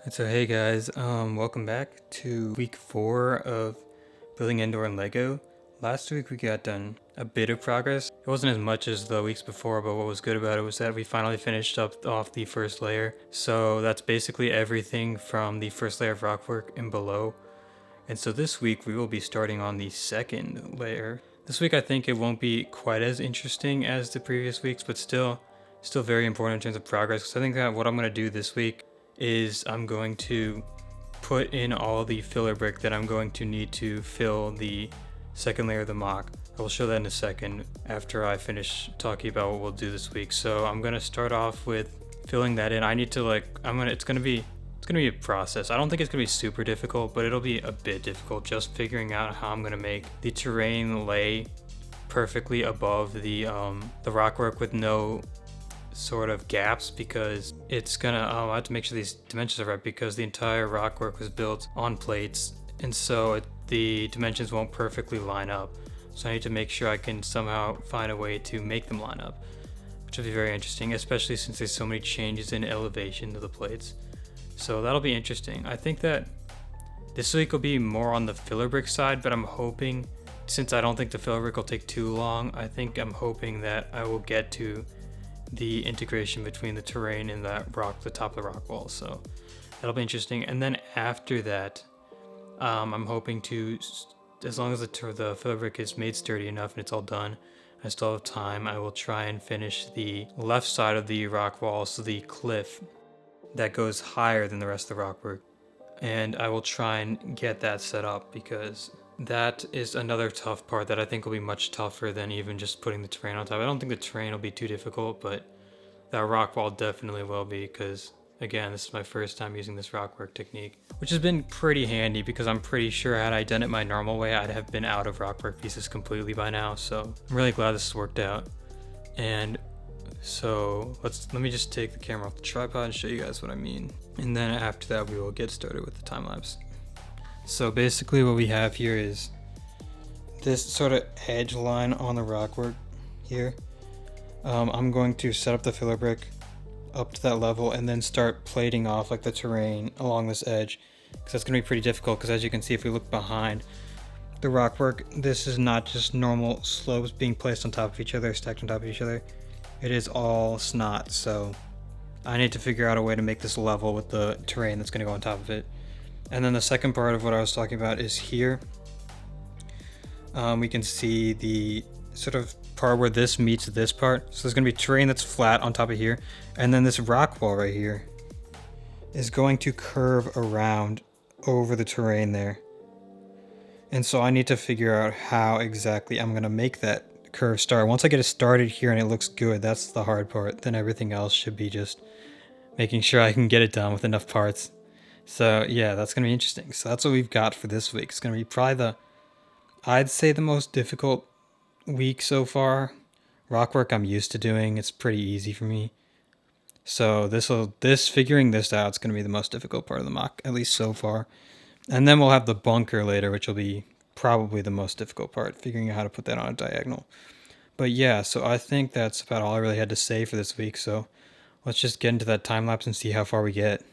So hey guys, welcome back to week 4 of building Endor and Lego. Last week we got done a bit of progress. It wasn't as much as the weeks before, but what was good about it was that we finally finished up off the first layer. So that's basically everything from the first layer of rockwork and below. And so this week we will be starting on the second layer. This week I think it won't be quite as interesting as the previous weeks, but still very important in terms of progress. Because I think that what I'm going to do this week is I'm going to put in all the filler brick that I'm going to need to fill the second layer of the mock. I will show that in a second after I finish talking about what we'll do this week. So I'm going to start off with filling that in. I need to it's going to be a process. I don't think it's going to be super difficult, but it'll be a bit difficult just figuring out how I'm going to make the terrain lay perfectly above the rockwork with no sort of gaps, because it's gonna I have to make sure these dimensions are right because the entire rockwork was built on plates, and so the dimensions won't perfectly line up. So I need to make sure I can somehow find a way to make them line up, which will be very interesting, especially since there's so many changes in elevation of the plates. So that'll be interesting. I think that this week will be more on the filler brick side, but I'm hoping, since I don't think the filler brick will take too long, I'm hoping that I will get to the integration between the terrain and that rock, the top of the rock wall. So that'll be interesting. And then after that, I'm hoping to, as long as the filler brick is made sturdy enough and it's all done, I still have time, I will try and finish the left side of the rock wall, so the cliff that goes higher than the rest of the rockwork. And I will try and get that set up, because that is another tough part that I think will be much tougher than even just putting the terrain on top. I don't think the terrain will be too difficult, but that rock wall definitely will be, because again, this is my first time using this rockwork technique, which has been pretty handy because I'm pretty sure had I done it my normal way, I'd have been out of rockwork pieces completely by now. So I'm really glad this has worked out. And so let me just take the camera off the tripod and show you guys what I mean. And then after that, we will get started with the time lapse. So basically what we have here is this sort of edge line on the rockwork here. I'm going to set up the filler brick up to that level and then start plating off like the terrain along this edge, because that's going to be pretty difficult, because as you can see, if we look behind the rockwork, this is not just normal slopes being placed on top of each other, stacked on top of each other. It is all snot, so I need to figure out a way to make this level with the terrain that's going to go on top of it. And then the second part of what I was talking about is here. We can see the sort of part where this meets this part. So there's going to be terrain that's flat on top of here, and then this rock wall right here is going to curve around over the terrain there. And so I need to figure out how exactly I'm going to make that curve start. Once I get it started here and it looks good, that's the hard part. Then everything else should be just making sure I can get it done with enough parts. So yeah, that's going to be interesting. So that's what we've got for this week. It's going to be probably I'd say the most difficult week so far. Rockwork I'm used to doing. It's pretty easy for me. So figuring this out is going to be the most difficult part of the mock, at least so far. And then we'll have the bunker later, which will be probably the most difficult part, figuring out how to put that on a diagonal. But yeah, so I think that's about all I really had to say for this week. So let's just get into that time lapse and see how far we get.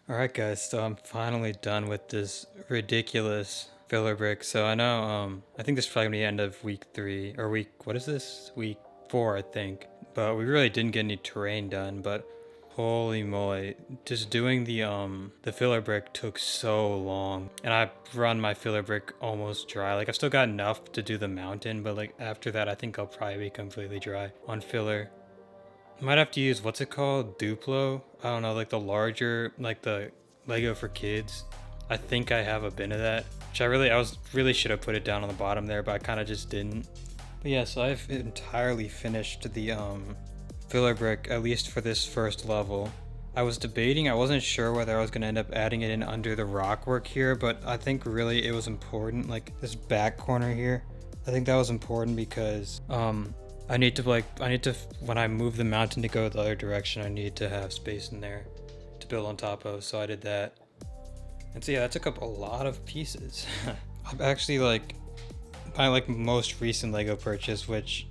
Alright guys, so I'm finally done with this ridiculous filler brick. So I know, I think this is probably gonna be the end of week 3, or what is this? Week 4, I think. But we really didn't get any terrain done, but holy moly, just doing the filler brick took so long. And I run my filler brick almost dry. Like I've still got enough to do the mountain, but like after that I think I'll probably be completely dry on filler. Might have to use, what's it called? Duplo? I don't know, like the larger, like the Lego for kids. I think I have a bin of that, which I really should have put it down on the bottom there, but I kind of just didn't. But yeah, so I've entirely finished the filler brick, at least for this first level. I was debating, I wasn't sure whether I was going to end up adding it in under the rock work here, but I think really it was important, like this back corner here. I think that was important because I need to, when I move the mountain to go the other direction, I need to have space in there to build on top of, so I did that. And so yeah, that took up a lot of pieces. I'm actually like, my most recent Lego purchase, which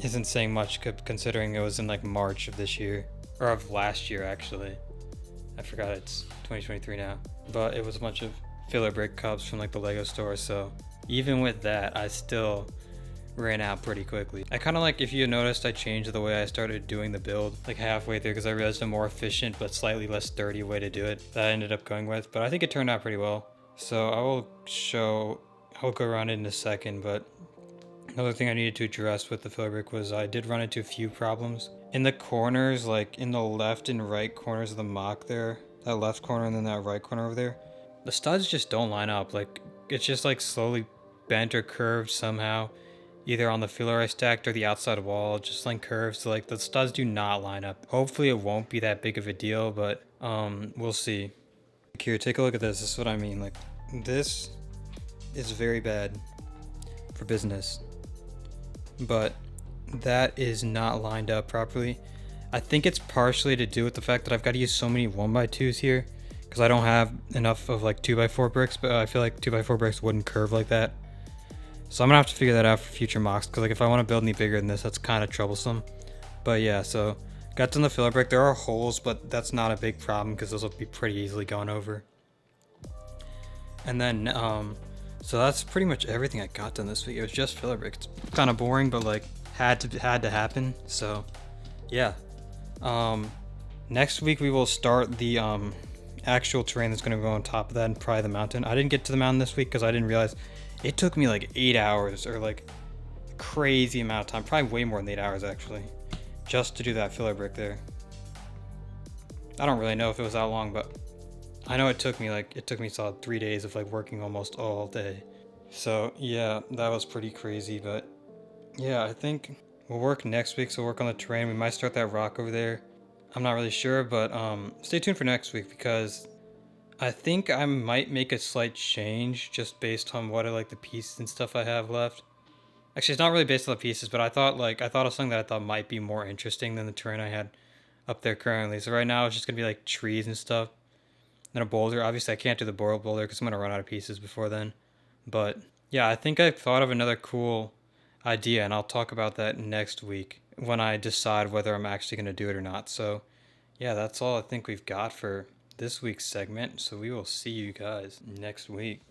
isn't saying much considering it was in like March of this year, or of last year actually. I forgot it's 2023 now, but it was a bunch of filler brick cups from like the Lego store, so even with that, I still ran out pretty quickly. I kind of like, if you noticed, I changed the way I started doing the build like halfway through because I realized a more efficient but slightly less sturdy way to do it that I ended up going with, but I think it turned out pretty well. So I'll go around it in a second, but another thing I needed to address with the filler brick was I did run into a few problems. In the corners, like in the left and right corners of the mock there, that left corner and then that right corner over there, the studs just don't line up. Like it's just like slowly bent or curved somehow, either on the filler I stacked or the outside wall, just like curves. So like the studs do not line up. Hopefully it won't be that big of a deal, but we'll see. Here, take a look at this. This is what I mean. Like this is very bad for business, but that is not lined up properly. I think it's partially to do with the fact that I've got to use so many 1x2s here because I don't have enough of like 2x4 bricks, but I feel like 2x4 bricks wouldn't curve like that. So I'm gonna have to figure that out for future mocks, because like if I want to build any bigger than this, that's kind of troublesome. But yeah, so got done the filler brick. There are holes, but that's not a big problem because those will be pretty easily gone over. And then so that's pretty much everything I got done this week. It was just filler brick. It's kind of boring, but like had to happen. So yeah, next week we will start the actual terrain that's going to go on top of that and probably the mountain. I didn't get to the mountain this week because I didn't realize it took me like 8 hours, or like a crazy amount of time, probably way more than 8 hours actually, just to do that filler brick there. I don't really know if it was that long, but I know it took me solid 3 days of like working almost all day. So yeah, that was pretty crazy. But yeah, I think we'll work next week, so we'll work on the terrain. We might start that rock over there. I'm not really sure, but stay tuned for next week, because I think I might make a slight change just based on what I like the pieces and stuff I have left. Actually, it's not really based on the pieces, but I thought of something that I thought might be more interesting than the terrain I had up there currently. So right now it's just gonna be like trees and stuff, then a boulder. Obviously I can't do the boulder because I'm gonna run out of pieces before then. But yeah, I think I thought of another cool idea, and I'll talk about that next week when I decide whether I'm actually gonna do it or not. So yeah, that's all I think we've got for this week's segment, so we will see you guys next week.